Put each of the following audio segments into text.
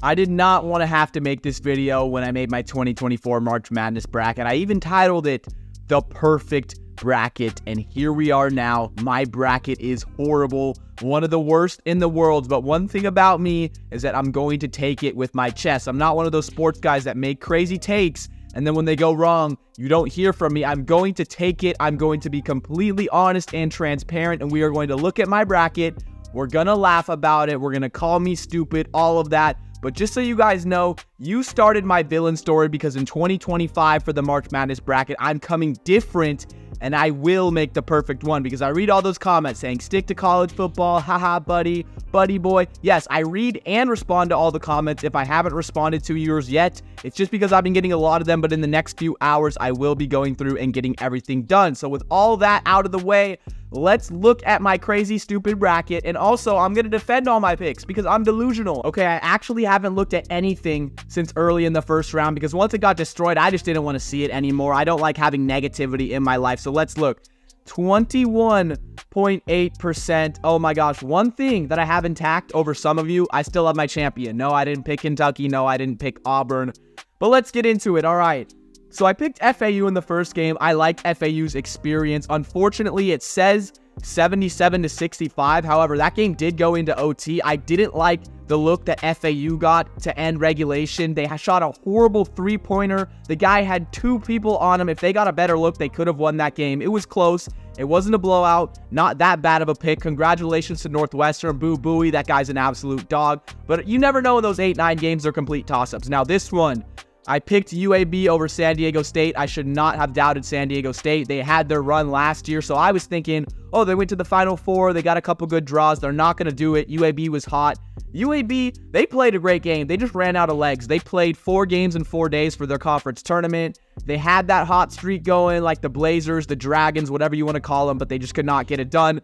I did not want to have to make this video when I made my 2024 March Madness bracket. I even titled it The Perfect Bracket, and here we are now. My bracket is horrible, one of the worst in the world, but one thing about me is that I'm going to take it with my chest. I'm not one of those sports guys that make crazy takes, and then when they go wrong, you don't hear from me. I'm going to take it. I'm going to be completely honest and transparent, and we are going to look at my bracket. We're gonna laugh about it. We're gonna call me stupid, all of that. But just so you guys know, you started my villain story because in 2025 for the March Madness bracket, I'm coming different and I will make the perfect one because I read all those comments saying, stick to college football, haha, buddy boy. Yes, I read and respond to all the comments. If I haven't responded to yours yet, it's just because I've been getting a lot of them, but in the next few hours, I will be going through and getting everything done. So with all that out of the way, let's look at my crazy, stupid bracket. And also, I'm going to defend all my picks because I'm delusional. Okay, I actually haven't looked at anything since early in the first round because once it got destroyed, I just didn't want to see it anymore. I don't like having negativity in my life. So let's look. 21.8%. Oh my gosh. One thing that I have intact over some of you, I still have my champion. No, I didn't pick Kentucky. No, I didn't pick Auburn. But let's get into it. All right. So I picked FAU in the first game. I liked FAU's experience. Unfortunately, it says 77-65. However, that game did go into OT. I didn't like the look that FAU got to end regulation. They shot a horrible three-pointer. The guy had two people on him. If they got a better look, they could have won that game. It was close. It wasn't a blowout. Not that bad of a pick. Congratulations to Northwestern. Boo Booey. That guy's an absolute dog. But you never know in those 8-9 games. They're complete toss-ups. Now, this one, I picked UAB over San Diego State. I should not have doubted San Diego State. They had their run last year, so I was thinking, oh, they went to the Final Four. They got a couple good draws. They're not going to do it. UAB was hot. UAB, they played a great game. They just ran out of legs. They played 4 games in 4 days for their conference tournament. They had that hot streak going like the Blazers, the Dragons, whatever you want to call them, but they just could not get it done.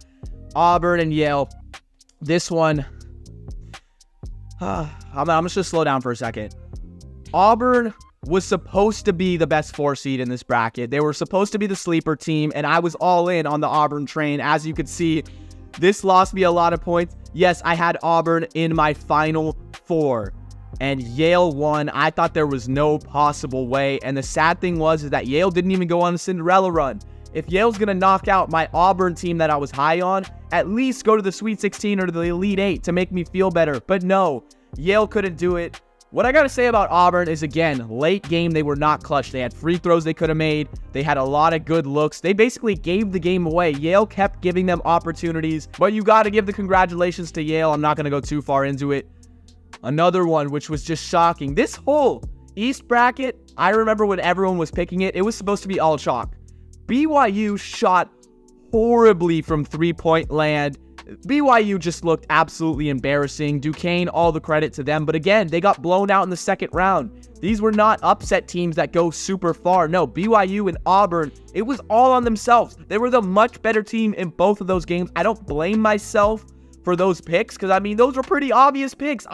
Auburn and Yale. This one, I'm just going to slow down for a second. Auburn was supposed to be the best 4 seed in this bracket. They were supposed to be the sleeper team, and I was all in on the Auburn train. As you could see, this lost me a lot of points. Yes, I had Auburn in my Final Four, and Yale won. I thought there was no possible way, and the sad thing is that Yale didn't even go on a Cinderella run. If Yale's going to knock out my Auburn team that I was high on, at least go to the Sweet 16 or to the Elite 8 to make me feel better. But no, Yale couldn't do it. What I got to say about Auburn is, again, late game, they were not clutch. They had free throws they could have made. They had a lot of good looks. They basically gave the game away. Yale kept giving them opportunities, but you got to give the congratulations to Yale. I'm not going to go too far into it. Another one, which was just shocking. This whole East bracket, I remember when everyone was picking it, it was supposed to be all chalk. BYU shot horribly from three-point land. BYU just looked absolutely embarrassing. Duquesne, all the credit to them. But again, they got blown out in the second round. These were not upset teams that go super far. No, BYU and Auburn, it was all on themselves. They were the much better team in both of those games. I don't blame myself for those picks because, I mean, those were pretty obvious picks.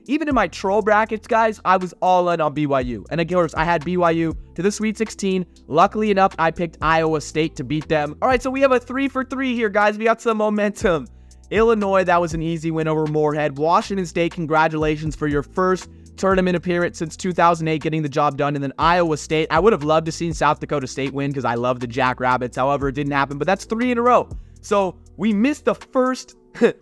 Even in my troll brackets, guys, I was all in on BYU. And of course, I had BYU to the Sweet 16. Luckily enough, I picked Iowa State to beat them. All right, so we have a 3 for 3 here, guys. We got some momentum. Illinois, that was an easy win over Moorhead. Washington State, congratulations for your first tournament appearance since 2008, getting the job done. And then Iowa State, I would have loved to see South Dakota State win because I love the Jackrabbits. However, it didn't happen, but that's 3 in a row. So we missed the first,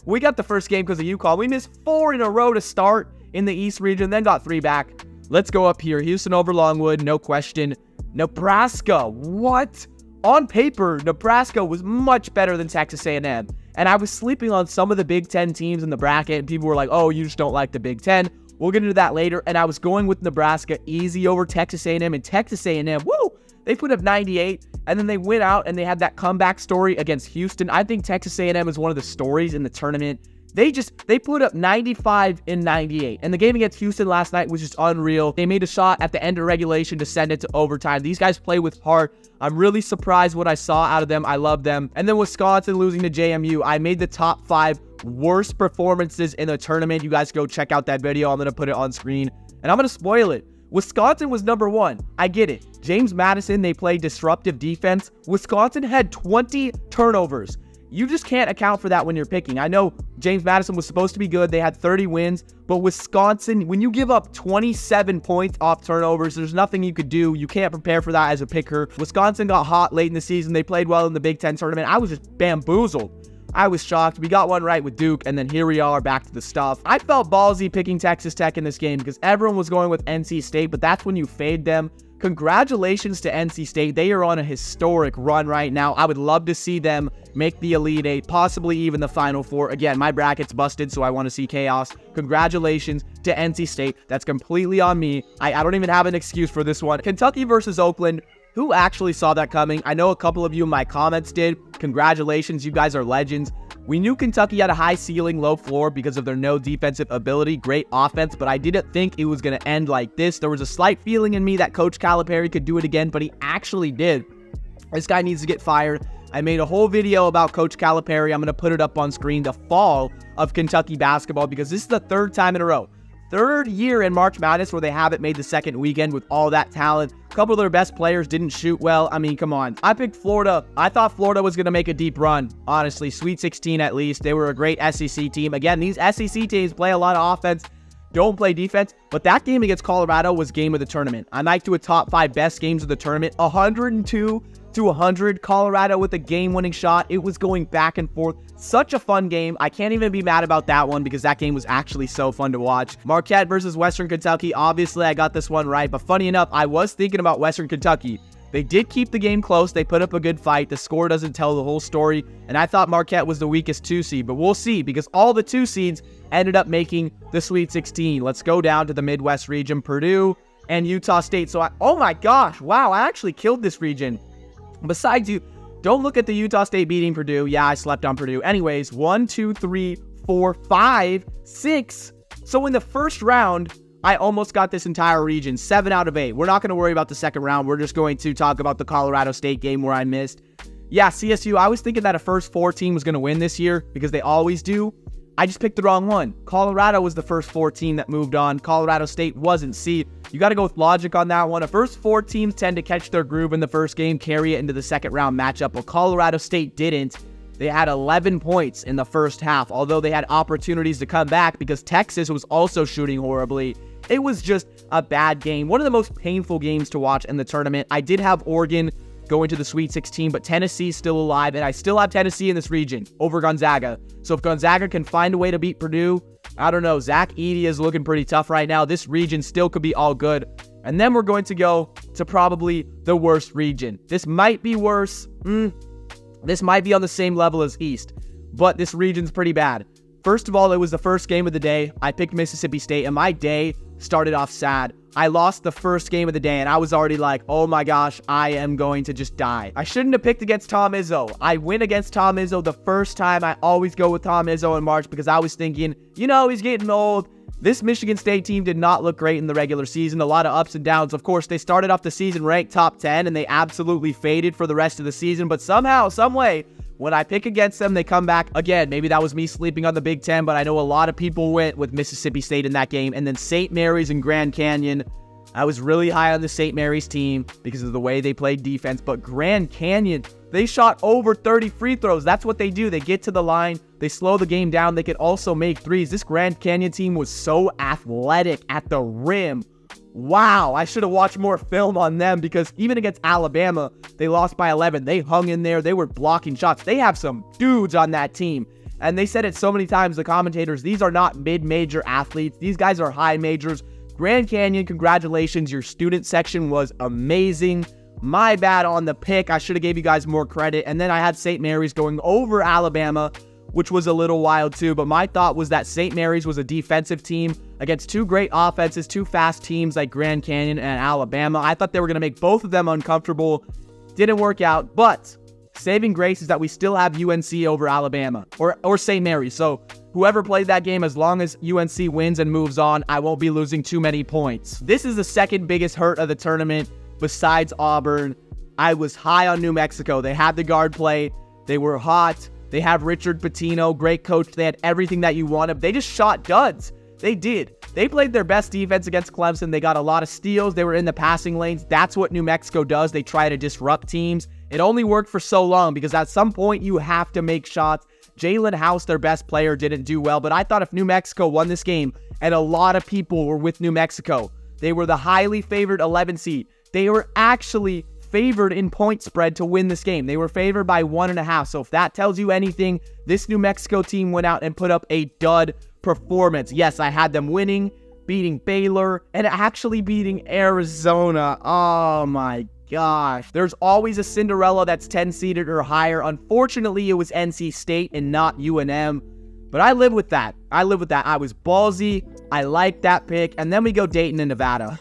we got the first game because of UConn. We missed 4 in a row to start in the East region, then got 3 back. Let's go up here. Houston over Longwood, no question. Nebraska, what? On paper, Nebraska was much better than Texas A&M. And I was sleeping on some of the Big Ten teams in the bracket, and people were like, oh, you just don't like the Big Ten. We'll get into that later. And I was going with Nebraska easy over Texas A&M, and Texas A&M, woo, they put up 98, and then they went out and they had that comeback story against Houston. I think Texas A&M is one of the stories in the tournament. They put up 95 and 98. And the game against Houston last night was just unreal. They made a shot at the end of regulation to send it to overtime. These guys play with heart. I'm really surprised what I saw out of them. I love them. And then Wisconsin losing to JMU. I made the top 5 worst performances in the tournament. You guys go check out that video. I'm going to put it on screen. And I'm going to spoil it. Wisconsin was number 1. I get it. James Madison, they played disruptive defense. Wisconsin had 20 turnovers. You just can't account for that when you're picking. I know James Madison was supposed to be good. They had 30 wins, but Wisconsin, when you give up 27 points off turnovers, there's nothing you could do. You can't prepare for that as a picker. Wisconsin got hot late in the season. They played well in the Big Ten tournament. I was just bamboozled. I was shocked. We got one right with Duke, and then here we are back to the stuff. I felt ballsy picking Texas Tech in this game because everyone was going with NC State, but that's when you fade them. Congratulations to NC State. They are on a historic run right now. I would love to see them make the Elite Eight, possibly even the Final Four. Again, my bracket's busted, so I want to see chaos. Congratulations to NC State. That's completely on me. I don't even have an excuse for this one. Kentucky versus Oakland. Who actually saw that coming? I know a couple of you in my comments did. Congratulations, you guys are legends. We knew Kentucky had a high ceiling, low floor because of their no defensive ability, great offense, but I didn't think it was going to end like this. There was a slight feeling in me that Coach Calipari could do it again, but he actually did. This guy needs to get fired. I made a whole video about Coach Calipari. I'm going to put it up on screen, the fall of Kentucky basketball, because this is the third time in a row. Third year in March Madness where they haven't made the second weekend with all that talent. A couple of their best players didn't shoot well. I mean, come on. I picked Florida. I thought Florida was going to make a deep run. Honestly, Sweet 16 at least. They were a great SEC team. Again, these SEC teams play a lot of offense, don't play defense. But that game against Colorado was game of the tournament. I might do a top 5 best games of the tournament. 102-100. Colorado with a game-winning shot. It was going back and forth. Such a fun game. I can't even be mad about that one because that game was actually so fun to watch. Marquette versus Western Kentucky. Obviously, I got this one right. But funny enough, I was thinking about Western Kentucky. They did keep the game close. They put up a good fight. The score doesn't tell the whole story. And I thought Marquette was the weakest 2 seed. But we'll see because all the 2 seeds ended up making the Sweet 16. Let's go down to the Midwest region. Purdue and Utah State. So oh my gosh. Wow, I actually killed this region. Besides you, don't look at the Utah State beating Purdue. Yeah, I slept on Purdue. Anyways, 1, 2, 3, 4, 5, 6. So in the first round, I almost got this entire region. 7 out of 8. We're not going to worry about the second round. We're just going to talk about the Colorado State game where I missed. Yeah, CSU, I was thinking that a first 4 team was going to win this year because they always do. I just picked the wrong one. Colorado was the first 4 team that moved on. Colorado State wasn't. See, you got to go with logic on that one. The first 4 teams tend to catch their groove in the first game, carry it into the second round matchup. Well, Colorado State didn't. They had 11 points in the first half, although they had opportunities to come back because Texas was also shooting horribly. It was just a bad game. One of the most painful games to watch in the tournament. I did have Oregon going to the Sweet 16, but Tennessee's still alive, and I still have Tennessee in this region over Gonzaga. So if Gonzaga can find a way to beat Purdue, I don't know. Zach Edey is looking pretty tough right now. This region still could be all good. And then we're going to go to probably the worst region. This might be worse. This might be on the same level as East, but this region's pretty bad. First of all, it was the first game of the day. I picked Mississippi State, and my day started off sad. I lost the first game of the day, and I was already like, oh my gosh, I am going to just die. I shouldn't have picked against Tom Izzo. I win against Tom Izzo the first time. I always go with Tom Izzo in March because I was thinking, you know, he's getting old. This Michigan State team did not look great in the regular season. A lot of ups and downs. Of course, they started off the season ranked top 10, and they absolutely faded for the rest of the season. But somehow, some way, when I pick against them, they come back. Again, maybe that was me sleeping on the Big Ten, but I know a lot of people went with Mississippi State in that game. And then St. Mary's and Grand Canyon. I was really high on the St. Mary's team because of the way they played defense. But Grand Canyon, they shot over 30 free throws. That's what they do. They get to the line. They slow the game down. They could also make threes. This Grand Canyon team was so athletic at the rim. Wow, I should have watched more film on them because even against Alabama, they lost by 11. They hung in there. They were blocking shots. They have some dudes on that team. And they said it so many times, the commentators, these are not mid-major athletes. These guys are high majors. Grand Canyon, congratulations. Your student section was amazing. My bad on the pick. I should have gave you guys more credit. And then I had St. Mary's going over Alabama, which was a little wild too. But my thought was that St. Mary's was a defensive team against 2 great offenses, 2 fast teams like Grand Canyon and Alabama. I thought they were going to make both of them uncomfortable. Didn't work out. But saving grace is that we still have UNC over Alabama or St. Mary's. So whoever played that game, as long as UNC wins and moves on, I won't be losing too many points. This is the second biggest hurt of the tournament besides Auburn. I was high on New Mexico. They had the guard play. They were hot. They have Richard Pitino, great coach. They had everything that you wanted. They just shot duds. They did. They played their best defense against Clemson. They got a lot of steals. They were in the passing lanes. That's what New Mexico does. They try to disrupt teams. It only worked for so long because at some point you have to make shots. Jalen House, their best player, didn't do well, but I thought if New Mexico won this game, and a lot of people were with New Mexico, they were the highly favored 11 seed. They were actually favored in point spread to win this game. They were favored by 1.5. So if that tells you anything, this New Mexico team went out and put up a dud performance. Yes, I had them winning, beating Baylor, and actually beating Arizona. Oh my gosh. There's always a Cinderella that's 10-seeded or higher. Unfortunately, it was NC State and not UNM. But I live with that. I live with that. I was ballsy. I liked that pick. And then we go Dayton and Nevada.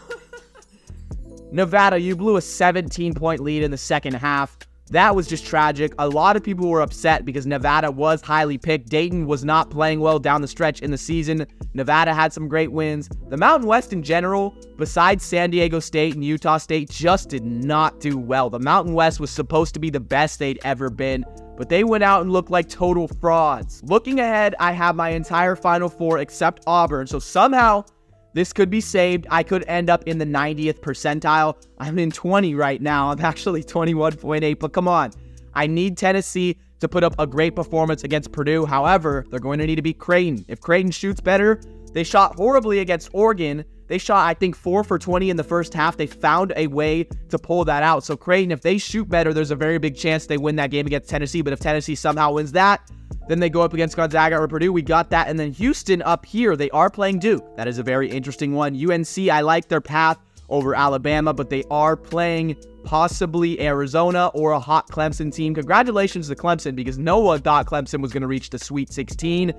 Nevada, you blew a 17-point lead in the second half. That was just tragic. A lot of people were upset because Nevada was highly picked. Dayton was not playing well down the stretch in the season. Nevada had some great wins. The Mountain West in general, besides San Diego State and Utah State, just did not do well. The Mountain West was supposed to be the best they'd ever been, but they went out and looked like total frauds. Looking ahead, I have my entire Final Four except Auburn, so somehow this could be saved. I could end up in the 90th percentile. I'm in 20 right now. I'm actually 21.8, but come on. I need Tennessee to put up a great performance against Purdue. However, they're going to need to beat Creighton. If Creighton shoots better, they shot horribly against Oregon. They shot, I think, 4 for 20 in the first half. They found a way to pull that out. So Creighton, if they shoot better, there's a very big chance they win that game against Tennessee. But if Tennessee somehow wins that, then they go up against Gonzaga or Purdue. We got that. And then Houston up here, they are playing Duke. That is a very interesting one. UNC, I like their path over Alabama, but they are playing possibly Arizona or a hot Clemson team. Congratulations to Clemson because no one thought Clemson was going to reach the Sweet 16.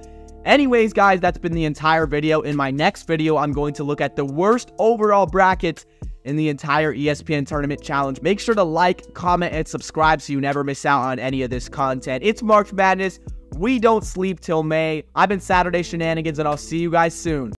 Anyways, guys, that's been the entire video. In my next video, I'm going to look at the worst overall brackets in the entire ESPN Tournament Challenge. Make sure to like, comment, and subscribe so you never miss out on any of this content. It's March Madness. We don't sleep till May. I've been Saturday Shenanigans, and I'll see you guys soon.